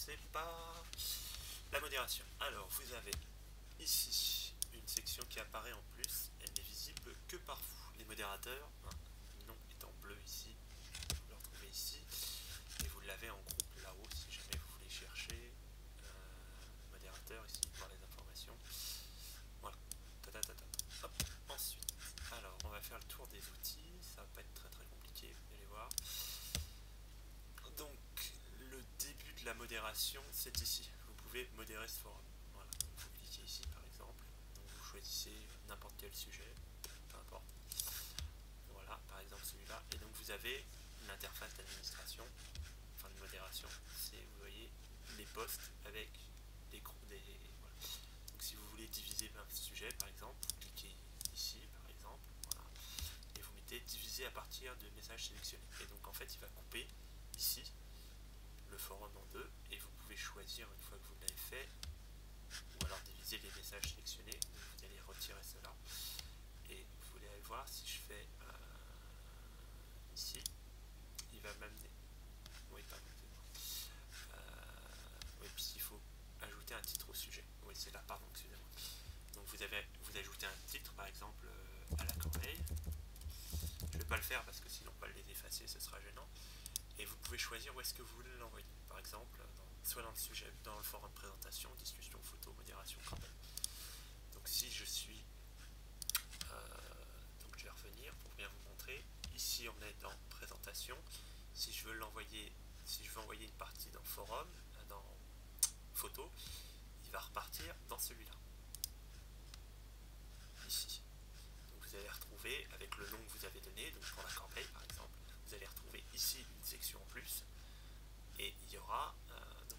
commencer par la modération. Alors, vous avez ici une section qui apparaît en plus, elle n'est visible que par vous, les modérateurs. Le nom est en bleu ici, vous le retrouvez ici, et vous l'avez en groupe là-haut si jamais vous voulez chercher modérateur ici pour les informations. Voilà. Hop. Ensuite, alors on va faire le tour des outils, ça va pas être très compliqué, vous allez voir. Donc le début de la modération c'est ici, vous pouvez modérer ce forum. Voilà, donc vous cliquez ici par exemple, donc vous choisissez n'importe quel sujet, peu importe. Voilà, par exemple celui-là, et donc vous avez l'interface d'administration, enfin de modération, c'est, vous voyez, les posts avec des voilà. Donc si vous voulez diviser un sujet par exemple, vous cliquez ici par exemple, voilà, et vous mettez diviser à partir de messages sélectionnés. Et donc en fait il va couper ici le forum en deux, et vous pouvez choisir une fois que vous l'avez fait, ou alors diviser les messages sélectionnés, donc vous allez retirer cela, et vous allez voir si je fais ici, il va m'amener, oui pardon, oui, puis il faut ajouter un titre au sujet, oui c'est là, pardon, excusez-moi. Donc vous ajoutez un titre par exemple à la corbeille, je ne vais pas le faire parce que sinon pas les effacer ce sera gênant, et vous pouvez choisir où est-ce que vous voulez l'envoyer, par exemple soit dans le sujet, dans le forum de présentation, discussion, photo, modération, corbeille. Donc si je suis donc je vais revenir pour bien vous montrer, ici on est dans présentation, si je veux l'envoyer, si je veux envoyer une partie dans forum, dans photo, il va repartir dans celui-là, ici. Donc vous allez retrouver avec le nom que vous avez donné, donc pour la corbeille par exemple, vous allez retrouver ici une section en plus, et il y aura donc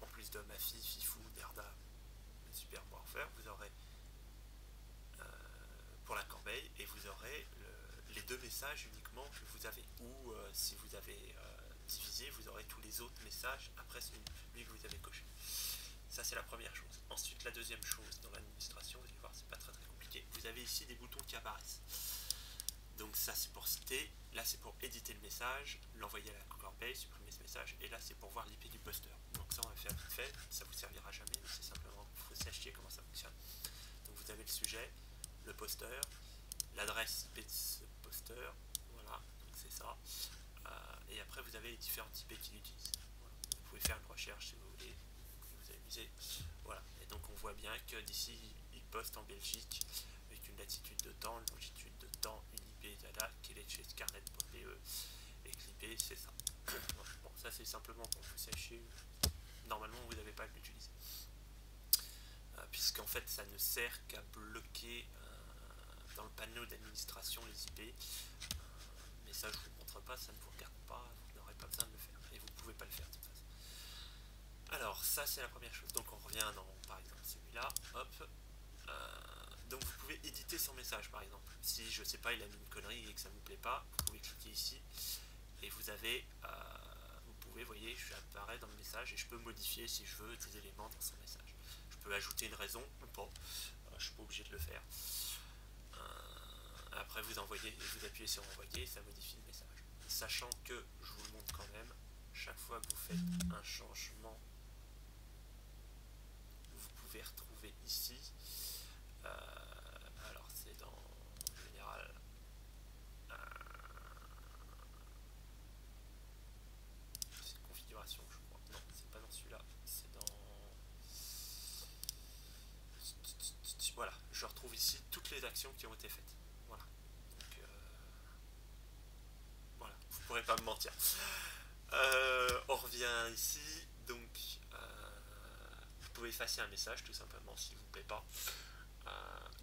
en plus de ma fille, Fifou, Nerda, Super Morpher, vous aurez pour la corbeille, et vous aurez les deux messages uniquement que vous avez, ou si vous avez divisé, vous aurez tous les autres messages après celui que vous avez coché. Ça c'est la première chose. Ensuite la deuxième chose, dans l'administration, vous allez voir c'est pas très compliqué, vous avez ici des boutons qui apparaissent. Donc ça c'est pour citer, là c'est pour éditer le message, l'envoyer à la corbeille, supprimer ce message, et là c'est pour voir l'IP du poster. Donc ça on va faire vite fait, ça vous servira jamais, mais c'est simplement il faut sachiez comment ça fonctionne. Donc vous avez le sujet, le poster, l'adresse IP de ce poster, voilà, donc c'est ça. Et après vous avez les différentes IP qu'il utilise. Voilà. Vous pouvez faire une recherche si vous voulez, vous amusez. Voilà, et donc on voit bien que d'ici il poste en Belgique avec une latitude de temps, une longitude de temps, une IP data qui est chez scarnet.be, et que l'IP c'est ça. Bon, ça c'est simplement pour que vous sachiez, normalement vous n'avez pas à l'utiliser. Puisqu'en fait ça ne sert qu'à bloquer dans le panneau d'administration les IP, mais ça je vous montre pas, ça ne vous regarde pas, vous n'aurez pas besoin de le faire, et vous ne pouvez pas le faire de toute façon. Alors ça c'est la première chose, donc on revient dans par exemple celui-là, hop, donc vous pouvez éditer son message par exemple, si je sais pas il a mis une connerie et que ça ne vous plaît pas, vous pouvez cliquer ici, et vous avez, vous pouvez, vous voyez, je apparais dans le message, et je peux modifier si je veux des éléments dans son message. Je peux ajouter une raison ou pas, je suis pas obligé de le faire. Après vous envoyez, vous appuyez sur envoyer, ça modifie le message. Sachant que, je vous le montre quand même, chaque fois que vous faites un changement, vous pouvez retrouver ici, alors c'est dans, en général, c'est configuration je crois, non c'est pas dans celui-là, c'est dans, voilà, je retrouve ici toutes les actions qui ont été faites, voilà, donc voilà, vous pourrez pas me mentir. On revient ici, donc vous pouvez effacer un message tout simplement s'il vous plaît pas.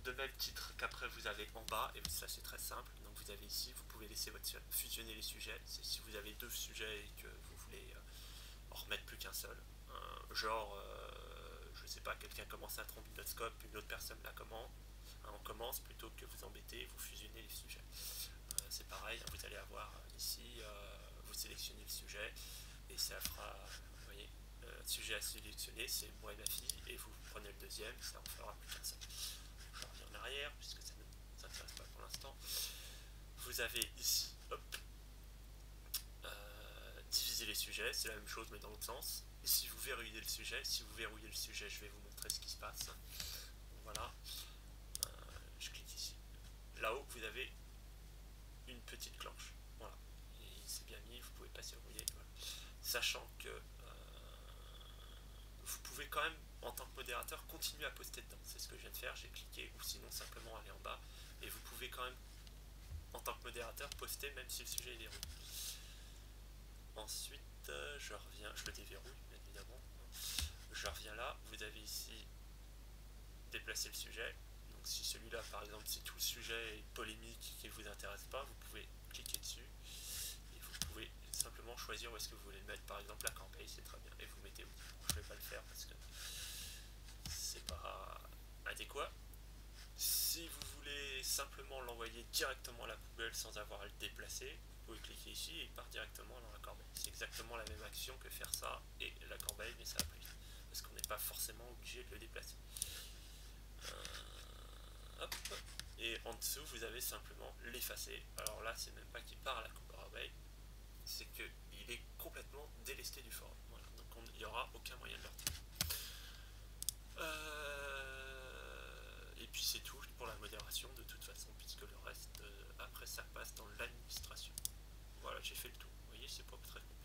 De même titre qu'après vous avez en bas, et ça c'est très simple, donc vous avez ici, vous pouvez laisser fusionner les sujets, si vous avez deux sujets et que vous voulez en remettre plus qu'un seul, genre je sais pas, quelqu'un commence un trombinoscope, une autre personne la commence, on commence, plutôt que vous embêter, vous fusionnez les sujets. C'est pareil, vous allez avoir ici, vous sélectionnez le sujet, et ça fera, vous voyez, sujet à sélectionner, c'est moi et ma fille, et vous prenez le deuxième, ça en fera plus qu'un seul. Je reviens en arrière, puisque ça ne s'intéresse pas pour l'instant. Vous avez ici, hop, diviser utiliser les sujets, c'est la même chose mais dans l'autre sens. Et si vous verrouillez le sujet, je vais vous montrer ce qui se passe. Voilà, je clique ici. Là-haut, vous avez une petite cloche. Voilà, et c'est bien mis, vous pouvez pas se verrouiller. Voilà. Sachant que vous pouvez quand même, en tant que modérateur, continuer à poster dedans. C'est ce que je viens de faire, j'ai cliqué, ou sinon simplement aller en bas. Et vous pouvez quand même, en tant que modérateur, poster même si le sujet est verrouillé. Ensuite, je reviens, je le déverrouille, bien évidemment. Je reviens là, vous avez ici déplacer le sujet. Donc si celui-là, par exemple, si tout le sujet est polémique qui ne vous intéresse pas, vous pouvez cliquer dessus. Et vous pouvez simplement choisir où est-ce que vous voulez le mettre. Par exemple, la corbeille, c'est très bien. Et vous mettez où. Je ne vais pas le faire parce que c'est pas adéquat. Si vous voulez simplement l'envoyer directement à la poubelle sans avoir à le déplacer, vous pouvez cliquer ici et il part directement dans la corbeille. C'est exactement la même action que faire ça et la corbeille, mais ça va plus vite. Parce qu'on n'est pas forcément obligé de le déplacer. Hop. Et en dessous, vous avez simplement l'effacer. Alors là, c'est même pas qu'il part à la corbeille, c'est qu'il est complètement délesté du forum. Voilà. Donc il n'y aura aucun moyen de le retirer. Et puis c'est tout pour la modération de toute façon, puisque le reste, après ça passe dans l'administration. Voilà, j'ai fait le tout. Vous voyez, c'est pas très compliqué.